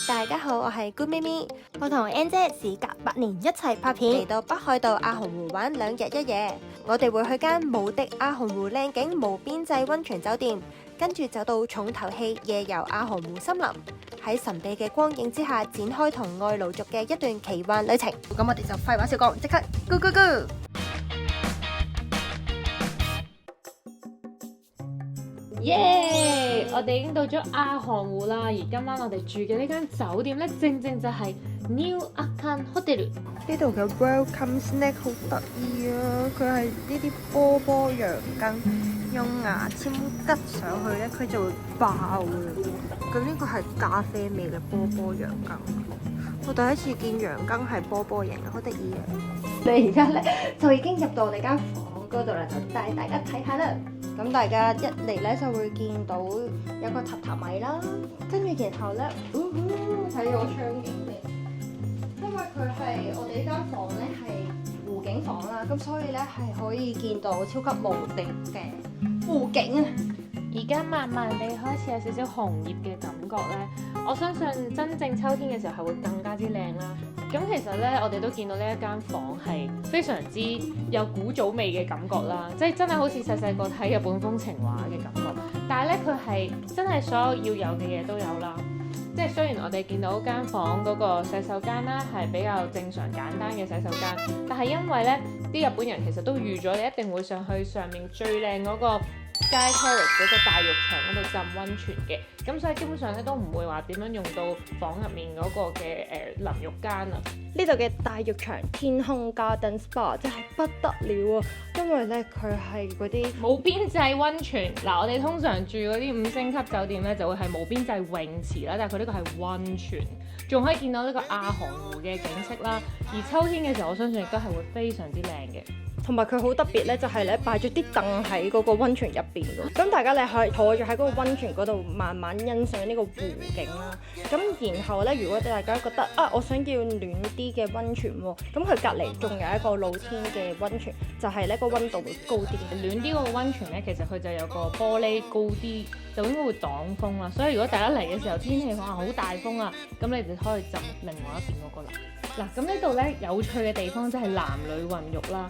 大家好，我係 Good 咪咪。我同 N 姐時隔8年一齊拍片，嚟到北海道阿洪湖玩2日1夜。我哋會去間無敵阿洪湖靚景無邊際溫泉酒店，跟住走到重頭戲夜遊阿洪湖森林，喺神秘嘅光影之下展開同愛奴族嘅一段奇幻旅程。咁我哋就廢話少講，即刻 Go Go Go！耶！我哋已經到咗阿寒湖啦，而今晚我哋住嘅呢間酒店咧，正正就係 New Akan Hotel。呢度嘅 Welcome Snack 好得意啊！佢係呢啲波波羊羹，用牙籤吉上去咧，佢就會爆嘅。咁呢個係咖啡味嘅波波羊羹。我第一次見羊羹係波波形，好得意啊！你而家咧就已經入到我哋間房嗰度啦，就帶大家睇下啦。咁大家一嚟咧就會見到有個榻榻米啦，跟住然後咧，睇我窗景嚟，因為佢係我哋呢間房咧係湖景房啦，咁所以咧係可以見到超級無敵嘅湖景啊！而家慢慢地開始有少少紅葉嘅感覺咧，我相信真正秋天嘅時候係會更加之靚啦。咁其實咧，我哋都見到呢一間房係非常之有古早味嘅感覺啦，即係真係好似細細個睇日本風情畫嘅感覺。但係咧，佢係真係所有要有嘅嘢都有啦。即係雖然我哋見到間房嗰個洗手間啦係比較正常簡單嘅洗手間，但係因為咧啲日本人其實都預咗你一定會上去上面最靚嗰個Sky Terrace 嗰個大浴場嗰度浸溫泉嘅，咁所以基本上咧都唔會話點樣用到房入面嗰個嘅淋浴間啊。呢度嘅大浴場天空 Garden Spa 真係不得了啊！因為咧佢係嗰啲無邊際溫泉。嗱，我哋通常住嗰啲5星級酒店咧就會係無邊際泳池啦，但係佢呢個係溫泉，仲可以見到呢個阿寒湖嘅景色啦。而秋天嘅時候，我相信亦都係會非常之靚嘅。同埋佢好特別咧，就係咧擺咗啲凳喺嗰個溫泉入邊㗎。咁大家你可以坐住喺嗰個溫泉嗰度，慢慢欣賞呢個湖景啦。咁然後咧，如果大家覺得啊，我想要暖啲嘅溫泉喎，咁佢隔離仲有一個露天嘅溫泉，就係呢個溫度會高啲嘅。暖啲嗰個溫泉咧，其實佢就有個玻璃高啲，就應該會擋風啦。所以如果大家嚟嘅時候天氣可能好大風啊，咁你哋可以浸另外一邊嗰個啦。嗱，咁呢度咧有趣嘅地方即係男女混浴啦。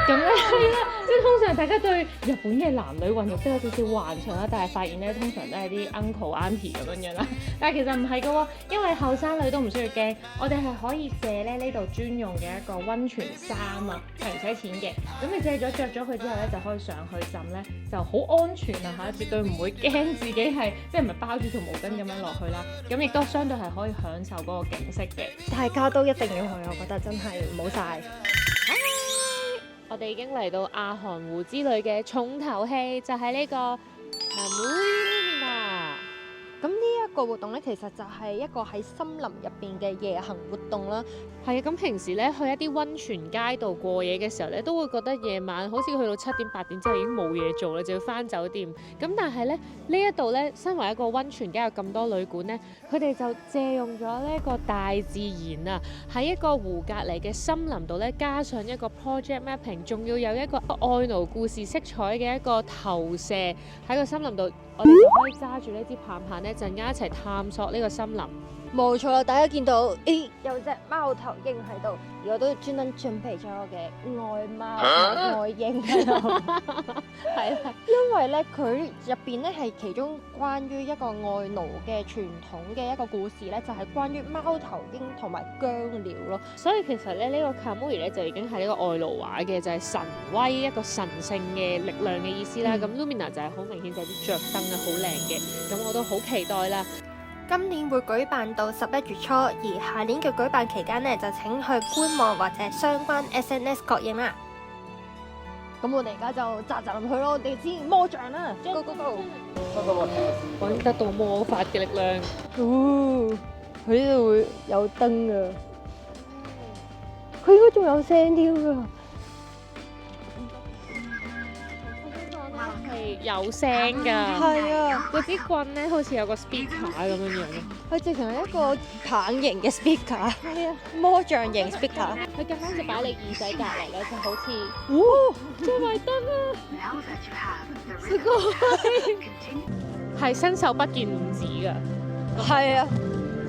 咁咧係啦，即係通常大家對日本嘅男女混浴都有少少幻想啦，但係發現咧通常都係啲 uncle auntie 咁樣啦。但係其實唔係㗎喎，因為後生女都唔需要驚，我哋係可以借咧呢度專用嘅一個溫泉衫啊，係唔使錢嘅。咁你借咗着咗佢之後咧，就可以上去浸咧，就好安全啊嚇，絕對唔會驚自己係即係唔係包住條毛巾咁樣落去啦。咁亦都相對係可以享受嗰個景色嘅。大家都一定要去，我覺得真係唔好嘥。我哋已經嚟到阿寒湖之旅嘅重頭戲，就係呢個Kamui啦。咁呢一個活動咧，其實就係一個喺森林入邊嘅夜行活動啦。係啊，咁平時咧去一啲溫泉街道過夜嘅時候咧，都會覺得夜晚好似去到7點8點之後已經冇嘢做啦，就要翻酒店。咁但係咧呢一度咧，身為一個溫泉街有咁多旅館咧，佢哋就借用咗呢個大自然啊，喺一個湖隔離嘅森林度咧，加上一個 project mapping， 仲要有一個愛奴故事色彩嘅一個投射喺個森林度，我哋就可以揸住呢支棒棒咧，陣間一齊探索呢個森林。冇錯啦，大家見到有隻貓頭鷹喺度，而我都專登準備咗我嘅愛貓愛鷹喺度，係啦，因為咧佢入邊咧係其中關於一個愛奴嘅傳統嘅一個故事咧，就係關於貓頭鷹同埋姜鳥咯。所以其實咧呢個 Kamui 咧就已經係呢個愛奴話嘅，就係神威一個神聖嘅力量嘅意思啦。咁 Lumina 就係好明顯就係啲着燈啊，好靚嘅，咁我都好期待啦。今年會舉辦到11月初，而下年嘅舉辦期間呢，就請去官網或者相關 SNS 確認啦。咁我哋而家就扎入去咯，我哋知魔杖啦 ，Go Go Go！揾得到魔法嘅力量。佢呢度會有燈噶，佢應該仲有聲添噶。係有聲㗎，係啊，嗰支棍咧好似有個 speaker 咁樣樣。佢直情係一個棒型嘅 speaker，係啊，魔杖型 speaker。佢咁啱就擺你耳仔隔離咧，就好似再埋燈啊！係伸手不見五指㗎。係啊，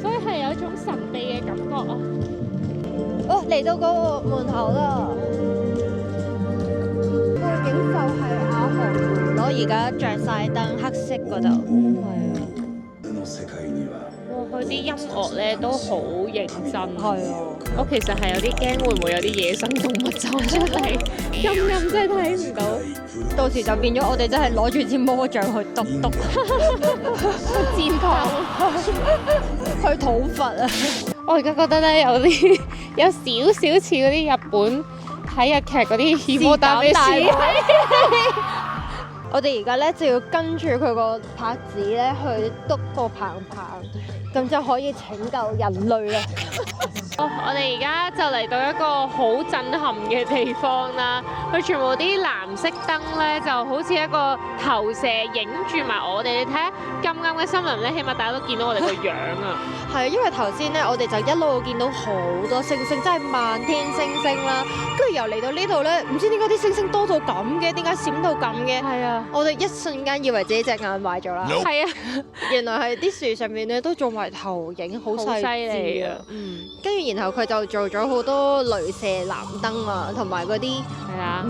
所以係有一種神秘嘅感覺啊！哦，嚟到嗰個門口啦，個影就係阿豪咯，而家着晒燈，黑色嗰度。係啊。哇，佢啲音樂咧都好認真。係啊。我其實係有啲驚，會唔會有啲野生動物走出嚟？音真係睇唔到，到時就變咗我哋真係攞住支魔杖去篤篤戰鬥。去討伐啊！我而家覺得咧有少少似嗰啲日本睇日劇嗰啲《爾摩打比士》。我哋而家咧就要跟住佢個拍子咧去篤個棒棒，咁就可以拯救人類啦！我哋而家就嚟到一個好震撼嘅地方啦，佢全部啲藍色燈咧就好似一個投射影住埋我哋，你睇下咁啱嘅森林咧，起碼大家都見到我哋個樣啊！係因為頭先咧，我哋就一路見到好多星星，真係漫天星星啦。跟住又嚟到呢度咧，唔知點解啲星星多到咁嘅，點解閃到咁嘅？係啊！我哋一瞬間以為自己隻眼壞咗啦。係啊，原來係啲樹上面咧都做埋投影，好犀利啊！跟住然後佢就做咗好多鐳射藍燈啊，同埋嗰啲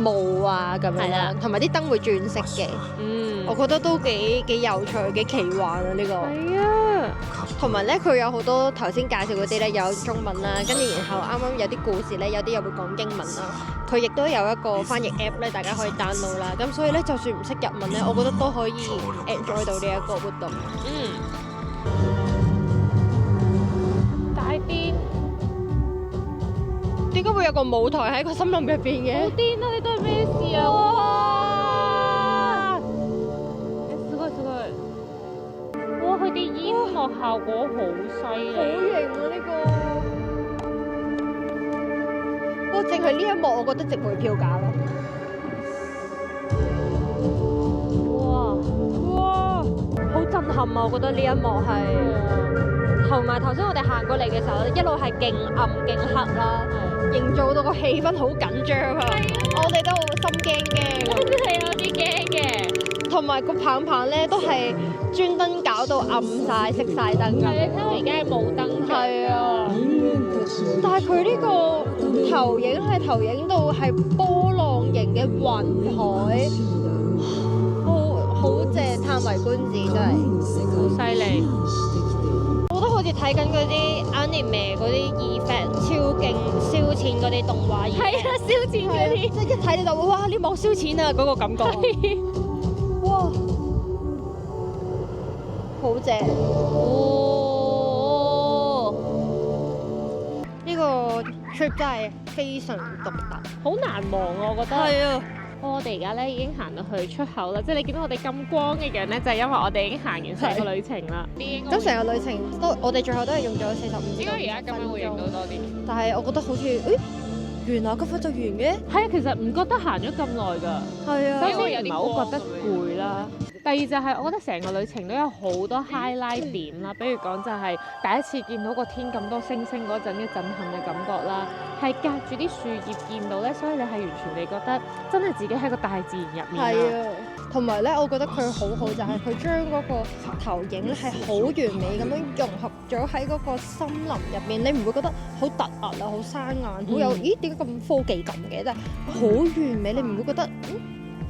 霧啊咁樣啦，同埋啲燈會轉色嘅。我覺得都幾有趣，幾奇幻啊呢個。係啊，同埋咧佢有好多頭先介紹嗰啲咧有中文啦，跟住然後啱啱有啲故事咧，有啲又會講英文啦。佢亦都有一個翻譯 app 咧，大家可以 download 啦。咁所以咧，就算唔識日文咧，我覺得都可以 enjoy 到呢一個活動。大啲。點解會有個舞台喺個森林入邊嘅？好癲啊！呢度係咩事啊？哇！すごい！哇！佢啲音樂效果好犀利，好型啊！呢個，不過淨係呢一幕，我覺得值回票價咯。哇！好震撼啊！我覺得呢一幕係，同埋頭先我哋行過嚟嘅時候，一路係勁暗勁黑啦。營造到個氣氛好緊張啊！我哋都好心驚，我真係有啲驚嘅。同埋個棒棒咧都係專登搞到暗晒、熄晒燈咁。係，你睇我而家係冇燈。係啊，但係佢呢個投影係投影到係波浪形嘅雲海，好正，歎為觀止真係好犀利。我覺得好似睇緊嗰啲 anime 嗰啲 effect 超勁燒錢嗰啲動畫。係啊，燒錢嗰啲，即係一睇你就會哇呢幕燒錢啊嗰個感覺。哇，好正！呢個 trip 真係非常獨特，好難忘啊！我覺得。係啊。我哋而家咧已經行到去出口啦，即係你見到我哋咁光嘅樣咧，就係因為我哋已經行完成個旅程啦。咁成個旅程都，我哋最後都係用咗45分鐘。應該而家咁樣會用到多啲。但係我覺得好似，原來咁快就完嘅。係啊，其實唔覺得行咗咁耐㗎。係啊。首先唔係好覺得攰啦。第二就係我覺得成個旅程都有好多 highlight 點啦，比如講就係第一次見到個天咁多星星嗰陣嘅震撼嘅感覺啦，係隔住啲樹葉見到咧，所以你係完全地覺得真係自己喺個大自然入面。係啊，同埋咧，我覺得佢好好就係佢將嗰個投影咧係好完美咁樣融合咗喺嗰個森林入面，你唔會覺得好突兀啊、好生硬、好有咦點解咁科技感嘅？真係好完美，你唔會覺得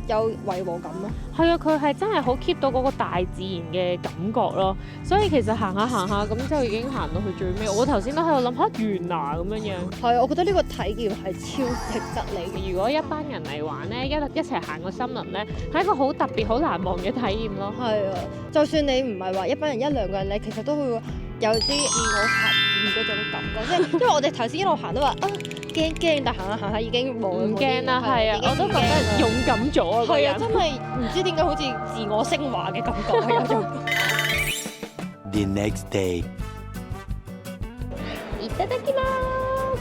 有違和感咯。係啊，佢係真係好 keep 到嗰個大自然嘅感覺咯。所以其實行下咁就已經行到去最尾。我頭先都喺度諗下完啊咁樣樣。係，我覺得呢個體驗係超值得你。如果一班人嚟玩咧，一齊行個森林咧，係一個好特別、好難忘嘅體驗咯。係啊，就算你唔係話一班人一兩個人咧，其實都會有啲自我實驗嗰種感覺。即係因為我哋頭先一路行都話啊驚，但行下已經冇唔驚啦。係啊，我都覺得勇敢咗啊！係啊，真係唔知點解好似自我升華嘅感覺係有種。The next day，いただきます。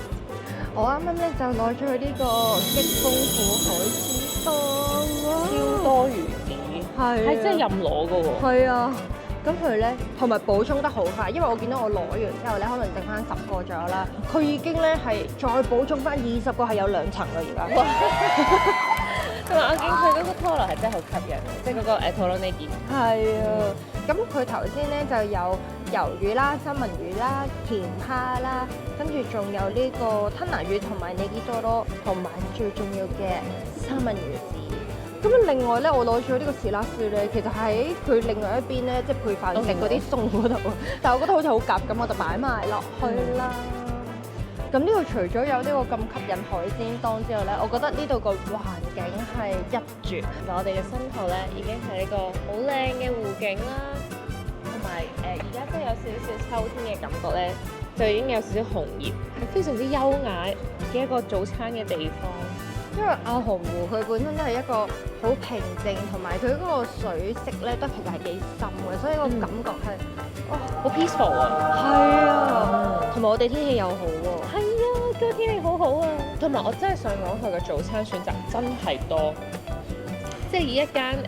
我啱啱咧就攞咗佢呢個激豐富海鮮檔，超多魚子，係真係任攞噶喎。係啊，咁佢咧同埋補充得好快，因為我見到我攞完之後咧，可能剩翻10個左右啦，佢已經咧係再補充翻20個，係有2層啦而家。同埋我見佢嗰個拖羅係真係好吸引，即係嗰個拖羅呢件。係啊，咁佢頭先咧就有魷魚啦、三文魚啦、甜蝦啦，跟住仲有呢個吞拿魚同埋ネギ多羅，同埋最重要嘅三文魚子。咁另外咧，我攞咗呢個士拉斯咧，其實喺佢另外一邊咧，即係配飯食嗰啲餸嗰度，但係我覺得好似好夾咁，我就擺埋落去啦。咁呢度除咗有呢個咁吸引海鮮檔之外咧，我覺得呢度個環境係一絕。我哋嘅身後咧已經係呢個好靚嘅湖景啦，同埋而家都有少少秋天嘅感覺咧，就已經有少少紅葉，係非常之優雅嘅一個早餐嘅地方。因為阿洪湖佢本身都係一個好平靜，同埋佢嗰個水色咧都其實係幾深嘅，所以個感覺係好 peaceful 啊！係啊，同埋我哋天氣又好喎。係啊，今日天氣好好啊！同埋我真係想講佢嘅早餐選擇真係多，即係以一間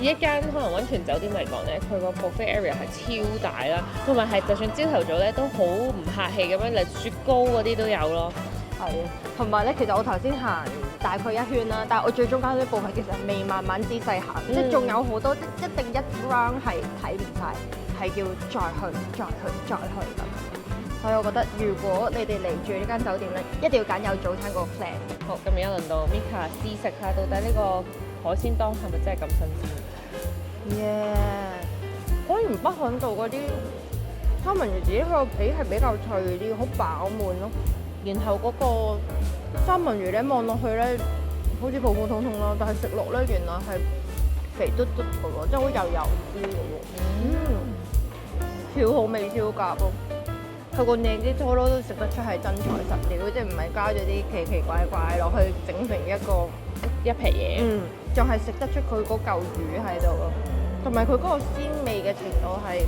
以一間可能溫泉酒店嚟講咧，佢個 buffet area 係超大啦，同埋係就算朝頭早咧都好唔客氣咁樣，例如雪糕嗰啲都有咯。係啊，同埋咧，其實我頭先行大概一圈啦，但係我最中間嗰啲部分其實未慢慢仔細行，即係仲有好多，即一定一 round 係睇唔晒，係要再去咁。所以我覺得如果你哋嚟住呢間酒店咧，一定要揀有早餐嗰個 plan。好，咁而家輪到 Mika 試食下，到底呢個海鮮檔係咪真係咁新鮮？耶！果然北海道嗰啲三文魚子佢個皮係比較脆啲，好飽滿咯。然後嗰個三文魚咧望落去咧，好似普普通通啦，但係食落咧原來係肥嘟嘟嘅喎，即係好油油啲嘅喎。超好味，超夾咯！佢個negitori多羅都食得出係真材實料，即係唔係加咗啲奇奇怪怪落去整成一皮嘢。仲係食得出佢嗰嚿魚喺度咯，同埋佢嗰個鮮味嘅程度係，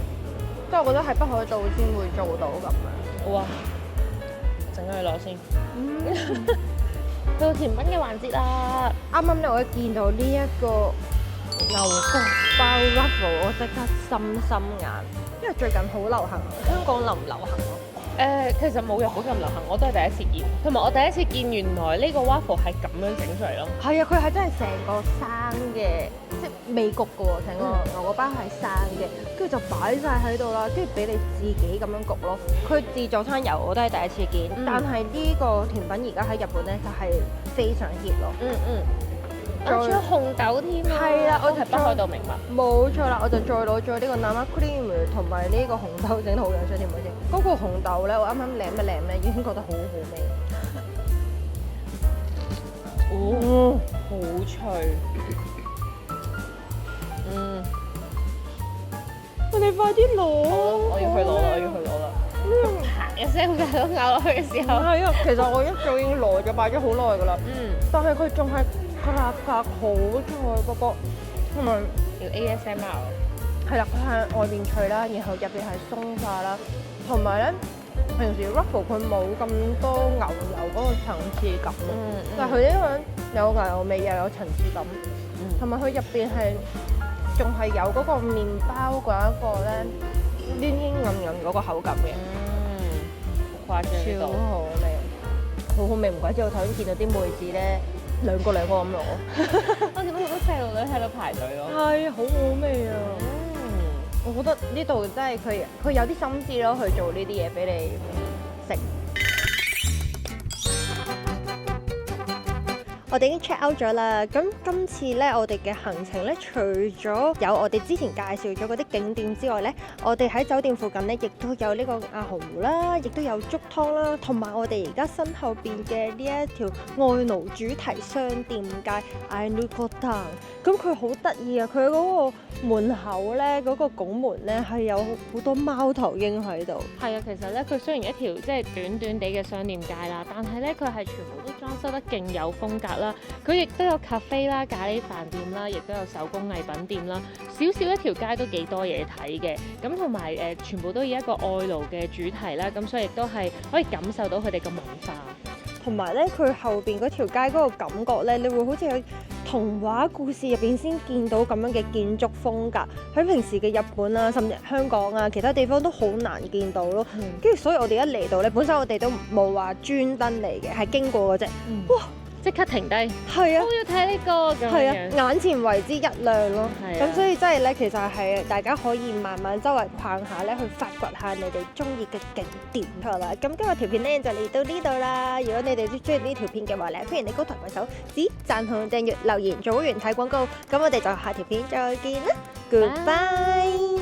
即係我覺得喺北海道先會做到咁樣。哇！整咗佢攞先。到甜品嘅環節啦。啱啱咧，我一見到呢一個牛角包 Ruffle， 我即刻心眼，因為最近好流行，香港流唔流行咯？其實冇日本咁流行，我都係第一次見，同埋我第一次見原來呢個 waffle 係咁樣整出嚟咯。係啊，佢係真係成個生嘅，即係未焗嘅喎，成個牛角包係生嘅，跟住就擺晒喺度啦，跟住俾你自己咁樣焗咯。佢自助餐油我都係第一次見，但係呢個甜品而家喺日本咧就係非常 hit 咯。仲有紅豆添啊！係啦，我係北海道名物。冇錯啦，我就再攞咗呢個 Nama Cream 同埋呢個紅豆整得好樣衰添，唔好意思。嗰個紅豆咧，我啱啱舐一舐咧，已經覺得好好味。好脆。我哋快啲攞！我要去攞啦！啪一聲就咬落去嘅時候。係啊，其實我一早已經攞咗，擺咗好耐㗎啦。但係佢仲係咔咔好脆嗰個，同埋要 ASMR。係啦，佢係外面脆啦，然後入邊係鬆化啦，同埋咧平時 Ruffle 佢冇咁多牛油嗰個層次感咯，但係佢呢個有牛油味又有層次感，同埋佢入邊係仲係有嗰個麵包嗰一個咧黏黏韌韌嗰個口感嘅，好誇張呢度，超好味，好好味，唔怪之我頭先見到啲妹子咧兩個咁攞，我見到好多細路女喺度排隊咯，係好好味啊！我覺得呢度真係佢有啲心思咯，去做呢啲嘢俾你食。我哋已經 check out 咗啦，咁今次咧我哋嘅行程咧，除咗有我哋之前介紹咗嗰啲景點之外咧，我哋喺酒店附近咧，亦都有呢個阿洪湖啦，亦都有竹湯啦，同埋我哋而家身後邊嘅呢一條愛奴主題商店街 Ainukotan， 咁佢好得意啊！佢嗰個門口咧，嗰個拱門咧係有好多貓頭鷹喺度。係啊，其實咧佢雖然一條即係短短地嘅商店街啦，但係咧佢係全部都裝修得勁有風格啦。佢亦都有 cafe 啦、咖喱飯店啦，亦都有手工藝品店啦。少少一條街都幾多嘢睇嘅。咁同埋全部都以一個愛奴嘅主題啦，咁所以亦都係可以感受到佢哋嘅文化。同埋咧，佢後邊嗰條街嗰個感覺咧，你會好似喺童話故事入邊先見到咁樣嘅建築風格，喺平時嘅日本啊，甚至香港啊，其他地方都好難見到咯。跟住所以我哋一嚟到咧，本身我哋都冇話專登嚟嘅，係經過嘅啫。哇！即刻停低，係啊我。要睇呢個咁係啊，樣。眼前為之一亮咯。係啊咁所以真係咧，其實係大家可以慢慢周圍逛下咧，去發掘下你哋中意嘅景點。好啦，咁今日條片咧就嚟到呢度啦。如果你哋都中意呢條片嘅話咧，歡迎你高抬貴手指讚同訂閱留言，做會員睇廣告。咁我哋就下條片再見啦，Goodbye。